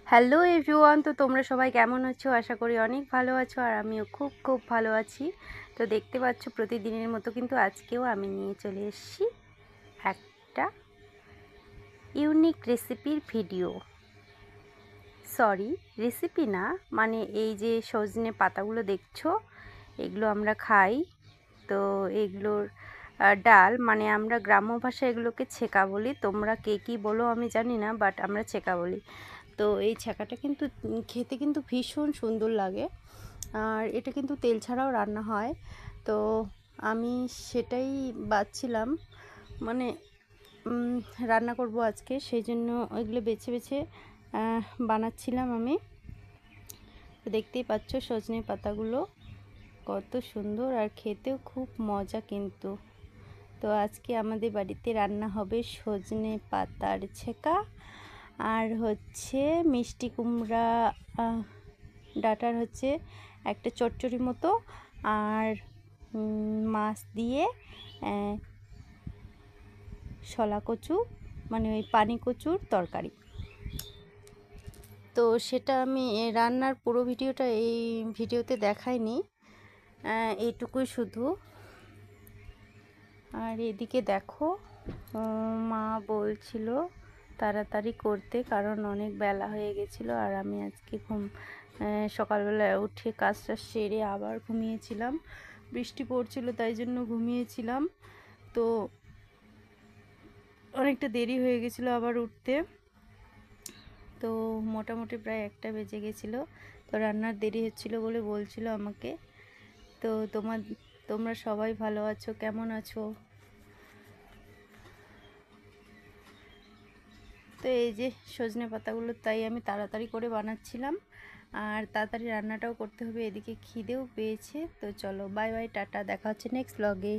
Hello everyone, তো তোমরা সবাই কেমন আছো? আশা করি অনেক ভালো আছো আর আমিও খুব খুব ভালো আছি। তো দেখতে পাচ্ছ প্রতিদিনের মতো কিন্তু আজকেও আমি নিয়ে চলে এসেছি একটা ইউনিক রেসিপির ভিডিও। সরি, রেসিপি না, মানে এই যে সজনে পাতাগুলো দেখছো, এগুলো আমরা খাই। তো এগুলোর ডাল, মানে আমরা গ্রাম্য ভাষায় এগুলোকে ছেঁকা বলি, তোমরা কে কী বলো আমি জানি না, বাট আমরা ছেঁকা বলি। তো এই ছ্যাঁকাটা কিন্তু খেতে কিন্তু ভীষণ সুন্দর লাগে, আর এটা কিন্তু তেল ছাড়াও রান্না হয়। তো আমি সেটাই বাছছিলাম, মানে রান্না করব আজকে, সেই জন্য ওইগুলো বেছে বেছে বানাচ্ছিলাম আমি। দেখতেই পাচ্ছ সজনে পাতাগুলো কত সুন্দর আর খেতেও খুব মজা কিন্তু। তো আজকে আমাদের বাড়িতে রান্না হবে সজনে পাতার ছেঁকা, আর হচ্ছে মিষ্টি কুমড়া ডাঁটার হচ্ছে একটা চচ্চড়ি মতো, আর মাছ দিয়ে শলা কচু, মানে ওই পানি কচুর তরকারি। তো সেটা আমি রান্নার পুরো ভিডিওটা এই ভিডিওতে দেখাইনি, এইটুকুই শুধু। আর এদিকে দেখো, মা বলছিল তাড়াতাড়ি করতে, কারণ অনেক বেলা হয়ে গেছিলো, আর আমি আজকে সকালবেলা উঠে কাজটা সেরে আবার ঘুমিয়েছিলাম। বৃষ্টি পড়ছিল তাই জন্য ঘুমিয়েছিলাম, তো অনেকটা দেরি হয়ে গেছিলো আবার উঠতে। তো মোটামুটি প্রায় 1টা বেজে গেছিলো। তো রান্নার দেরি হচ্ছিলো বলে বলছিল আমাকে। তো তোমরা সবাই ভালো আছো, কেমন আছো? তো এই যে সজনে পাতাগুলো তাই আমি তাড়াতাড়ি করে বানাচ্ছিলাম, আর তাড়াতাড়ি রান্নাটাও করতে হবে, এদিকে খিদেও পেয়েছে। তো চলো, বাই বাই, টাটা, দেখা হচ্ছে নেক্সট ব্লগে।